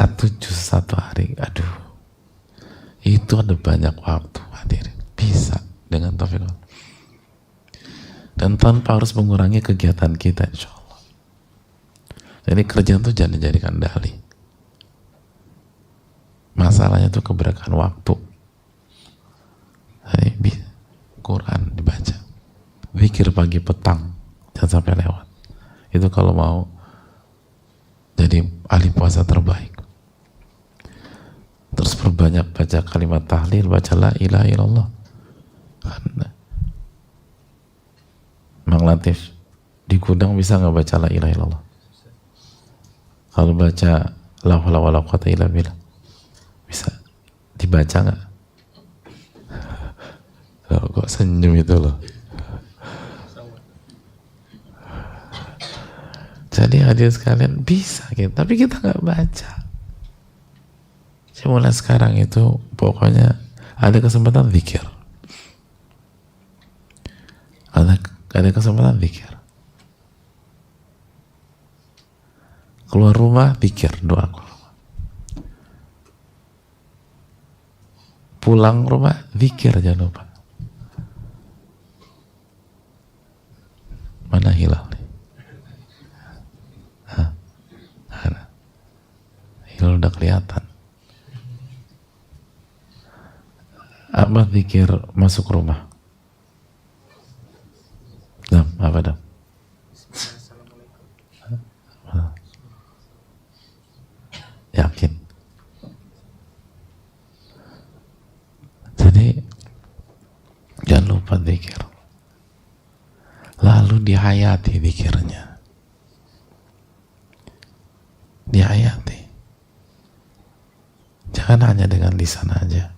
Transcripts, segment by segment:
1 juz 1 hari, aduh, itu ada banyak waktu hadirin, bisa dengan taufik Allah. Dan tanpa harus mengurangi kegiatan kita, insya Allah. Jadi kerjaan itu jangan dijadikan dalih. Masalahnya itu keberkahan waktu. Jadi, Quran dibaca, zikir pagi petang, jangan sampai lewat. Itu kalau mau jadi ahli puasa terbaik. Terus perbanyak baca kalimat tahlil, baca la ilaha illallah. Mang Latif di gudang bisa nggak baca la ilaha illallah? Kalau baca la haula wala quwata illa billah bisa dibaca nggak? Oh, kok senyum itu loh. Jadi hadirin sekalian bisa gitu, tapi kita nggak baca. Jadi mulai sekarang itu pokoknya ada kesempatan zikir. Ada kesempatan zikir. Keluar rumah zikir, doa keluar rumah. Pulang rumah zikir, jangan lupa. Mana hilal nih? Hah? Hilal udah kelihatan. Apa zikir masuk rumah? Dam, apa dam? Yakin? Jadi jangan lupa zikir. Lalu dihayati zikirnya. Dihayati. Jangan hanya dengan lisan aja,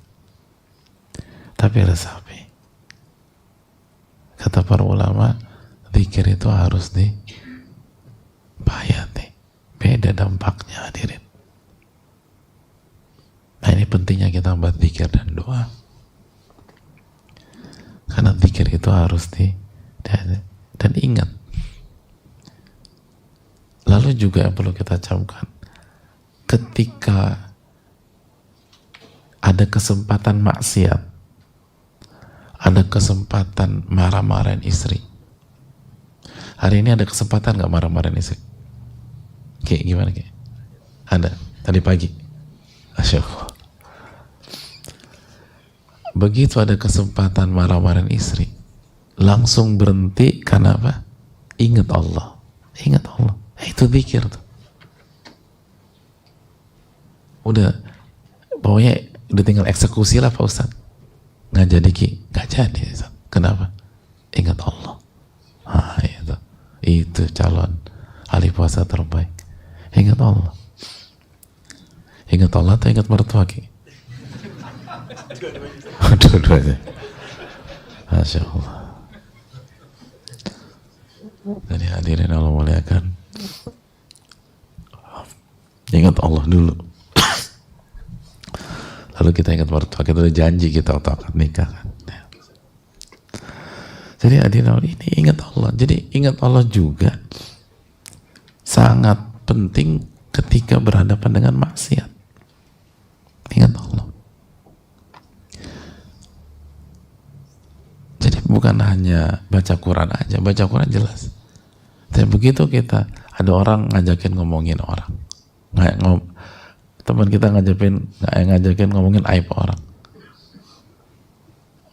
tapi resapi. Kata para ulama, zikir itu harus dihayati. Beda dampaknya hadirin. Nah ini pentingnya kita buat zikir dan doa. Karena zikir itu harus dan ingat. Lalu juga yang perlu kita camkan, ketika ada kesempatan maksiat, ada kesempatan marah-marahin istri. Hari ini ada kesempatan nggak marah-marahin istri? Kayak gimana kayak? Ada. Tadi pagi. Masya Allah. Begitu ada kesempatan marah-marahin istri, langsung berhenti karena apa? Ingat Allah. Ingat Allah. Itu zikir tuh. Udah, pokoknya udah tinggal eksekusi lah Pak Ustadz. Nggak jadi ki, nggak jadi. Kenapa? Ingat Allah. Ah, itu calon ahli puasa terbaik. Ingat Allah. Ingat Allah atau ingat mertua ki? Dua-duanya. Masya Allah. Jadi hadirin Allah muliakan, ingat Allah dulu. Lalu kita ingat mertua, kita udah janji kita akan nikah kan. Jadi hadirin ini ingat Allah. Jadi ingat Allah juga sangat penting ketika berhadapan dengan maksiat. Ingat Allah. Jadi bukan hanya baca Quran aja, baca Quran jelas. Tapi begitu kita ada orang ngajakin ngomongin orang, teman kita ngajakin ngomongin aib orang,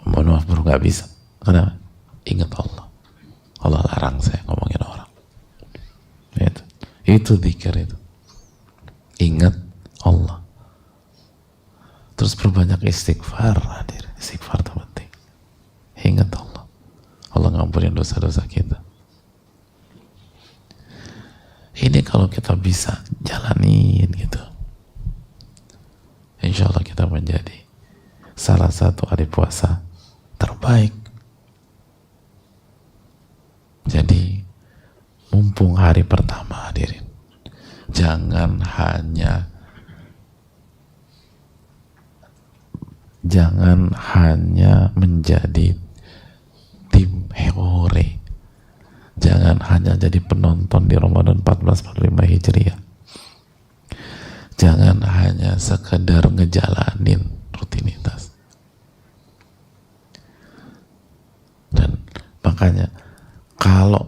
mohon maaf bro, nggak bisa. Kenapa? Ingat Allah. Allah larang saya ngomongin orang. Itu zikir itu. Ingat Allah. Terus perbanyak istighfar, hadir. Istighfar itu penting. Ingat Allah. Allah ngampunin dosa-dosa kita. Ini kalau kita bisa jalanin gitu, insya Allah kita menjadi salah satu ahli puasa terbaik. Jadi mumpung hari pertama hadirin, jangan hanya menjadi tim hore, jangan hanya jadi penonton di Ramadan 1445 Hijriah. Jangan hanya sekedar ngejalanin rutinitas. Dan makanya kalau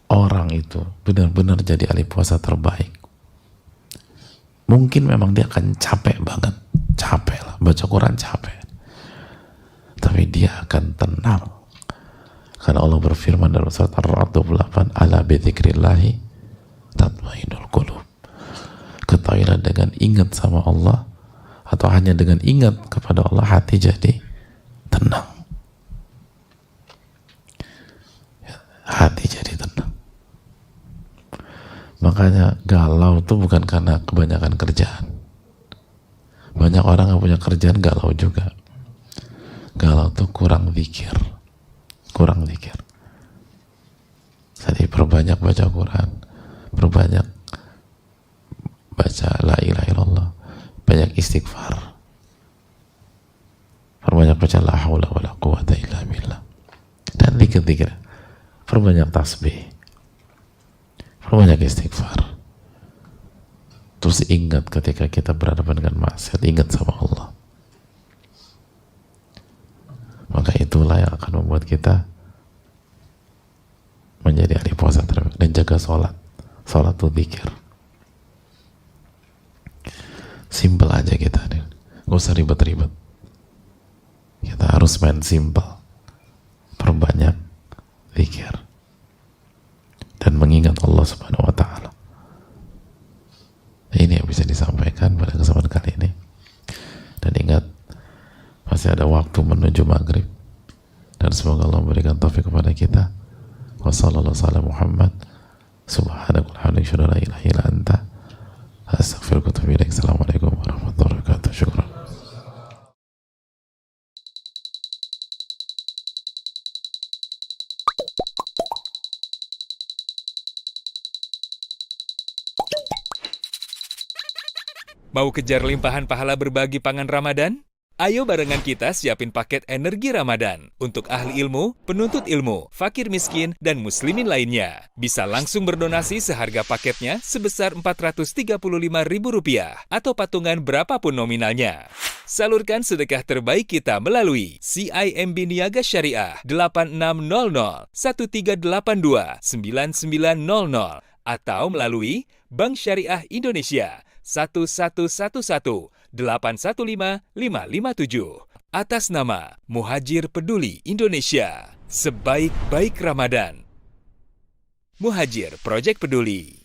orang itu benar-benar jadi ahli puasa terbaik, mungkin memang dia akan capek banget, capek lah, baca Quran capek, tapi dia akan tenang karena Allah berfirman dalam surat Ar-Ra'd 28, ala bidzikrillahi tatma'innul qulub. Ketahuilah dengan ingat sama Allah, atau hanya dengan ingat kepada Allah, hati jadi tenang. Hati jadi tenang. Makanya galau tuh bukan karena kebanyakan kerjaan. Banyak orang yang punya kerjaan galau juga. Galau tuh kurang zikir. Kurang zikir. Jadi perbanyak baca Quran, perbanyak baca la ilaha illallah, banyak istighfar, perbanyak baca la haula wala quwata illa billah, dan zikir-zikir, perbanyak tasbih, perbanyak istighfar. Terus ingat ketika kita berhadapan dengan maksiat, ingat sama Allah. Maka itulah yang akan membuat kita menjadi ahli puasa terbaik. Dan jaga sholat. Sholat itu zikir. Simple aja kita nih, gak usah ribet-ribet. Kita harus main simple, perbanyak zikir dan mengingat Allah Subhanahu wa Ta'ala. Ini yang bisa disampaikan pada kesempatan kali ini. Dan ingat, masih ada waktu menuju maghrib, dan semoga Allah memberikan taufik kepada kita. Wassalamualaikum Muhammad subhanakallahumma la ilaha illa anta astaghfiruka wa atubu ilaik. Assalamualaikum warahmatullahi wabarakatuh. Syukran. Mau kejar limpahan pahala berbagi pangan Ramadan? Ayo barengan kita siapin paket energi Ramadan untuk ahli ilmu, penuntut ilmu, fakir miskin, dan muslimin lainnya. Bisa langsung berdonasi seharga paketnya sebesar Rp435.000 atau patungan berapapun nominalnya. Salurkan sedekah terbaik kita melalui CIMB Niaga Syariah 8600 1382 9900 atau melalui Bank Syariah Indonesia 1111815557 atas nama Muhajir Peduli Indonesia. Sebaik-baik Ramadan. Muhajir Project Peduli.